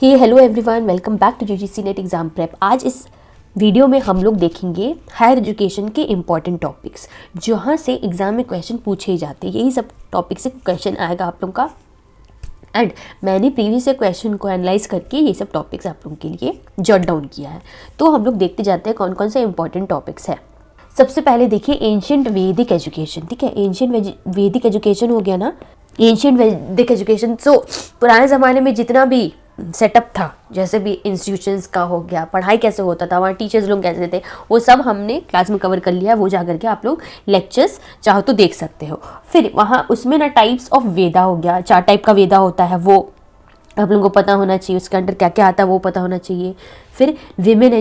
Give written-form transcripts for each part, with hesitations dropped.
Hello everyone, welcome back to UGC NET exam prep. आज इस video में हम लोग देखेंगे हायर एजुकेशन के इम्पॉर्टेंट टॉपिक्स जहाँ से एग्जाम में क्वेश्चन पूछे जाते हैं। यही सब टॉपिक से क्वेश्चन आएगा आप लोगों का। एंड मैंने प्रीवियस क्वेश्चन को एनालाइज करके ये सब टॉपिक्स आप लोगों के लिए जॉट डाउन किया है। तो हम लोग देखते जाते हैं कौन कौन से इंपॉर्टेंट टॉपिक्स है। सबसे पहले देखिए एंशिएंट वैदिक एजुकेशन। ठीक है, एंशिएंट वैदिक एजुकेशन हो गया ना। एंशिएंट वैदिक एजुकेशन सो पुराने ज़माने में जितना भी सेटअप था, जैसे भी इंस्टीट्यूशंस का हो गया, पढ़ाई कैसे होता था, वहाँ टीचर्स लोग कैसे थे, वो सब हमने क्लास में कवर कर लिया है। वो जा करके आप लोग लेक्चर्स चाहो तो देख सकते हो। फिर वहाँ उसमें ना टाइप्स ऑफ वेदा हो गया, 4 टाइप का वेदा होता है, वो आप लोगों को पता होना चाहिए। उसके अंदर क्या क्या आता है वो पता होना चाहिए। फिर विमेन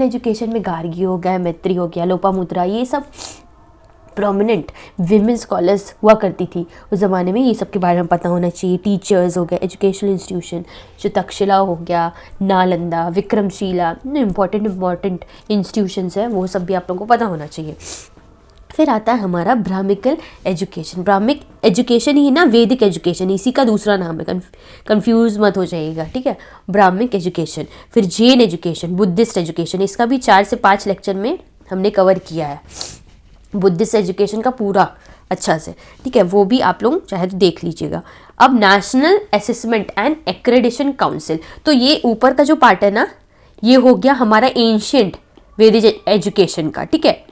एजुकेशन में गार्गी हो गया, मैत्री हो गया, लोपामुद्रा, ये सब प्रोमिनेंट विमेन स्कॉलर्स हुआ करती थी उस ज़माने में। ये सब के बारे में पता होना चाहिए। टीचर्स हो गया, एजुकेशनल इंस्टीट्यूशन जो तक्षशिला हो गया, नालंदा, विक्रमशिला, इम्पॉर्टेंट इंस्टीट्यूशंस हैं, वो सब भी आप लोगों को पता होना चाहिए। फिर आता है हमारा ब्राह्मिकल एजुकेशन। ब्राह्मिक एजुकेशन ही ना वैदिक एजुकेशन, इसी का दूसरा नाम है, कंफ्यूज मत हो जाइएगा। ठीक है, ब्राह्मिक एजुकेशन। फिर जैन एजुकेशन, बुद्धिस्ट एजुकेशन, इसका भी 4 से 5 लेक्चर में हमने कवर किया है, बुद्धिस्ट एजुकेशन का पूरा अच्छा से। ठीक है, वो भी आप लोग चाहे तो देख लीजिएगा। अब national assessment and accreditation council, तो ये ऊपर का जो पार्ट है ना, ये हो गया हमारा एंशिएंट वैदिक एजुकेशन का। ठीक है,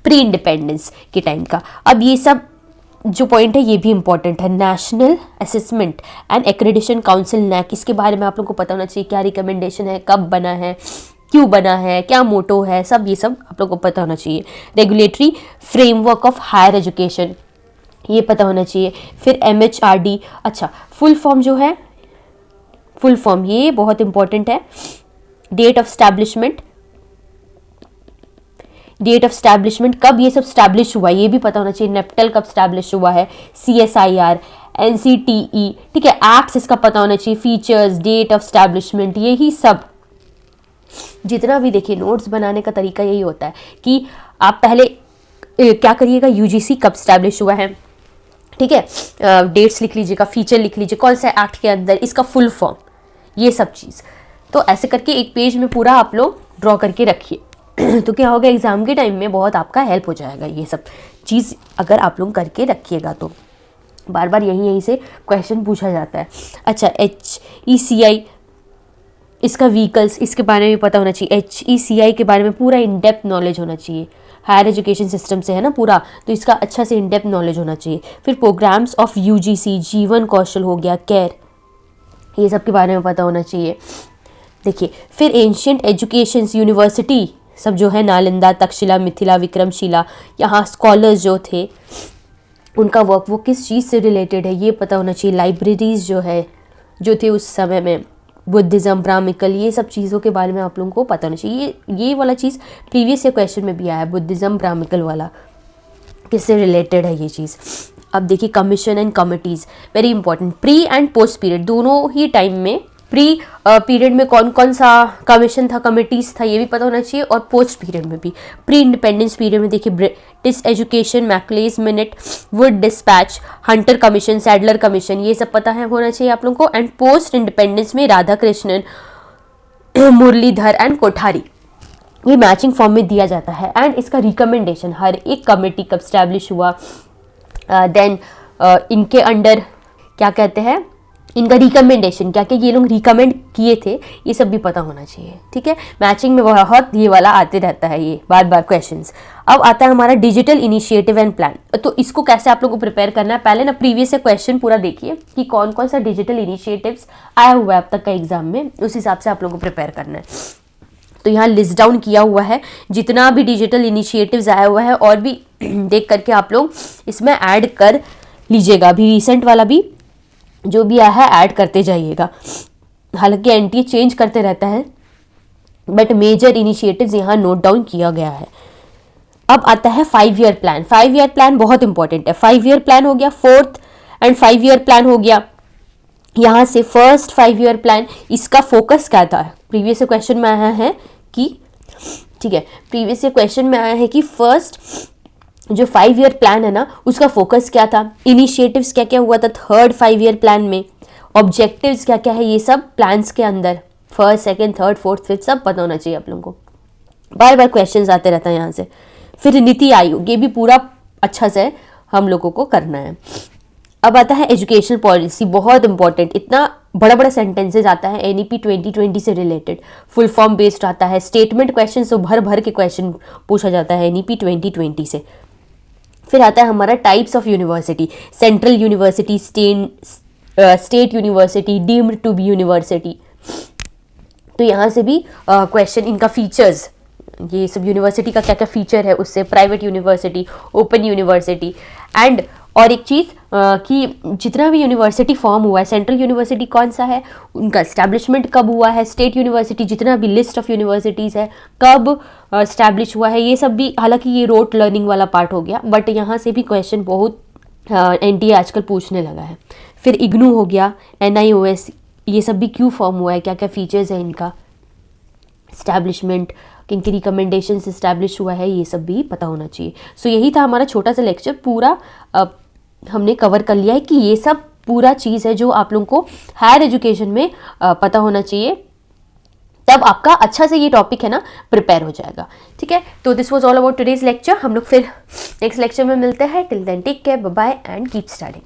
प्री इंडिपेंडेंस के टाइम का। अब ये सब जो पॉइंट है ये भी इंपॉर्टेंट है। National assessment and accreditation council NAAC, इसके बारे में आप लोग को पता होना चाहिए, क्या रिकमेंडेशन है, कब बना है, क्यों बना है, क्या मोटो है, सब ये सब आप लोग को पता होना चाहिए। Regulatory framework of higher education, ये पता होना चाहिए। फिर MHRD, अच्छा फुल फॉर्म जो है, फुल फॉर्म ये बहुत इंपॉर्टेंट है। डेट ऑफ स्टैब्लिशमेंट, कब ये सब स्टैब्लिश हुआ ये भी पता होना चाहिए। नेप्टल कब स्टैब्लिश हुआ है, CSIR, NCTE, ठीक है, एक्ट्स इसका पता होना चाहिए। फीचर्स, डेट ऑफ स्टैब्लिशमेंट, यही सब जितना भी देखिए नोट्स बनाने का तरीका यही होता है कि आप पहले क्या करिएगा, UGC कब स्टैब्लिश हुआ है, ठीक है, डेट्स लिख लीजिएगा, फीचर लिख लीजिए, कौन सा एक्ट के अंदर, इसका फुल फॉर्म, ये सब चीज़। तो ऐसे करके एक पेज में पूरा आप लोग ड्रॉ करके रखिए तो क्या होगा, एग्जाम के टाइम में बहुत आपका हेल्प हो जाएगा। ये सब चीज़ अगर आप लोग करके रखिएगा तो बार बार यहीं से क्वेश्चन पूछा जाता है। अच्छा, HECI, इसका व्हीकल्स, इसके बारे में पता होना चाहिए। HECI के बारे में पूरा इन डेप्थ नॉलेज होना चाहिए, हायर एजुकेशन सिस्टम से है ना पूरा, तो इसका अच्छा से इन डेप्थ नॉलेज होना चाहिए। फिर प्रोग्राम्स ऑफ UGC, जीवन कौशल हो गया, केयर, ये सब के बारे में पता होना चाहिए। देखिए फिर एंशिएंट एजुकेशन यूनिवर्सिटी सब जो है, नालंदा, तक्षशिला, मिथिला, विक्रमशिला, यहाँ स्कॉलर्स जो थे उनका वर्क वो किस चीज़ से रिलेटेड है ये पता होना चाहिए। लाइब्रेरीज जो है जो थे उस समय में, बुद्धिज़्म, ब्राह्मिकल, ये सब चीज़ों के बारे में आप लोगों को पता होना चाहिए। ये वाला चीज़ प्रीवियस क्वेश्चन में भी आया है, बुद्धिज़्म ब्राह्मिकल वाला किससे रिलेटेड है ये चीज़। अब देखिए commission and committees, very important. Pre and post period दोनों ही टाइम में, प्री पीरियड में कौन कौन सा कमीशन था, कमिटीज़ था, ये भी पता होना चाहिए। और पोस्ट पीरियड में भी, प्री इंडिपेंडेंस पीरियड में देखिए British education, Macaulay's minute, Wood dispatch, Hunter commission, Sadler commission, ये सब पता है होना चाहिए आप लोगों को। एंड पोस्ट इंडिपेंडेंस में राधा कृष्णन, मुरलीधर एंड कोठारी, ये मैचिंग फॉर्म में दिया जाता है। एंड इसका रिकमेंडेशन, हर एक कमेटी कब स्टैब्लिश हुआ, देन इनके अंडर क्या कहते हैं, इनका रिकमेंडेशन क्या क्या ये लोग रिकमेंड किए थे, ये सब भी पता होना चाहिए। ठीक है, मैचिंग में बहुत ये वाला आते रहता है, ये बार बार क्वेश्चंस। अब आता है हमारा डिजिटल इनिशिएटिव एंड प्लान। तो इसको कैसे आप लोगों को प्रिपेयर करना है, पहले ना प्रीवियस क्वेश्चन पूरा देखिए कि कौन कौन सा डिजिटल इनिशिएटिव्स आया हुआ है अब तक का एग्जाम में, उस हिसाब से आप लोगों को प्रिपेयर करना है। तो यहाँ लिस्ट डाउन किया हुआ है जितना भी डिजिटल इनिशिएटिव्स आया हुआ है, और भी देख करके आप लोग इसमें ऐड कर लीजिएगा। अभी रिसेंट वाला भी जो भी आया है ऐड करते जाइएगा। हालांकि NTA चेंज करते रहता है, बट मेजर इनिशिएटिव्स यहाँ नोट डाउन किया गया है। अब आता है 5 ईयर प्लान। 5 ईयर प्लान बहुत इंपॉर्टेंट है। 5 ईयर प्लान हो गया, 4th एंड 5 ईयर प्लान हो गया। यहाँ से फर्स्ट 5 ईयर प्लान, इसका फोकस क्या था, प्रीवियस क्वेश्चन में आया है कि, ठीक है, प्रीवियस क्वेश्चन में आया है कि फर्स्ट जो 5 ईयर प्लान है ना, उसका फोकस क्या था, इनिशिएटिव्स क्या क्या हुआ था 3rd 5 ईयर प्लान में, ऑब्जेक्टिव्स क्या क्या है, ये सब प्लान्स के अंदर first second third fourth fifth सब पता होना चाहिए आप लोगों को। बार बार क्वेश्चंस आते रहता है यहाँ से। फिर नीति आयोग, ये भी पूरा अच्छा से हम लोगों को करना है। अब आता है एजुकेशनल पॉलिसी, बहुत इंपॉर्टेंट, इतना बड़ा बड़ा सेंटेंसेज आता है एनईपी 2020 से रिलेटेड, फुल फॉर्म बेस्ड आता है, स्टेटमेंट क्वेश्चन तो भर भर के क्वेश्चन पूछा जाता है एनईपी 2020 से। फिर आता है हमारा types of university, central university, state university, deemed to be university. तो यहाँ से भी क्वेश्चन, इनका फीचर्स, ये सब यूनिवर्सिटी का क्या क्या फीचर है उससे, private university, open university. And और एक चीज़ कि जितना भी यूनिवर्सिटी फॉर्म हुआ है, सेंट्रल यूनिवर्सिटी कौन सा है, उनका इस्टेब्लिशमेंट कब हुआ है, स्टेट यूनिवर्सिटी जितना भी लिस्ट ऑफ यूनिवर्सिटीज़ है कब इस्टेब्लिश हुआ है, ये सब भी, हालांकि ये रोट लर्निंग वाला पार्ट हो गया, बट यहाँ से भी क्वेश्चन बहुत एनटीए आजकल पूछने लगा है। फिर इग्नू हो गया, एनआईओएस, ये सब भी क्यों फॉर्म हुआ है, क्या क्या फीचर्स है इनका, इस्टेब्लिशमेंट, किनकी रिकमेंडेशन से इस्टेब्लिश हुआ है, ये सब भी पता होना चाहिए। सो यही था हमारा छोटा सा लेक्चर, पूरा हमने कवर कर लिया है कि ये सब पूरा चीज़ है जो आप लोगों को हायर एजुकेशन में पता होना चाहिए, तब आपका अच्छा से ये टॉपिक है ना प्रिपेयर हो जाएगा। ठीक है, तो this was all about today's lecture. हम लोग फिर नेक्स्ट लेक्चर में मिलते हैं। Till then take care, bye bye and keep studying.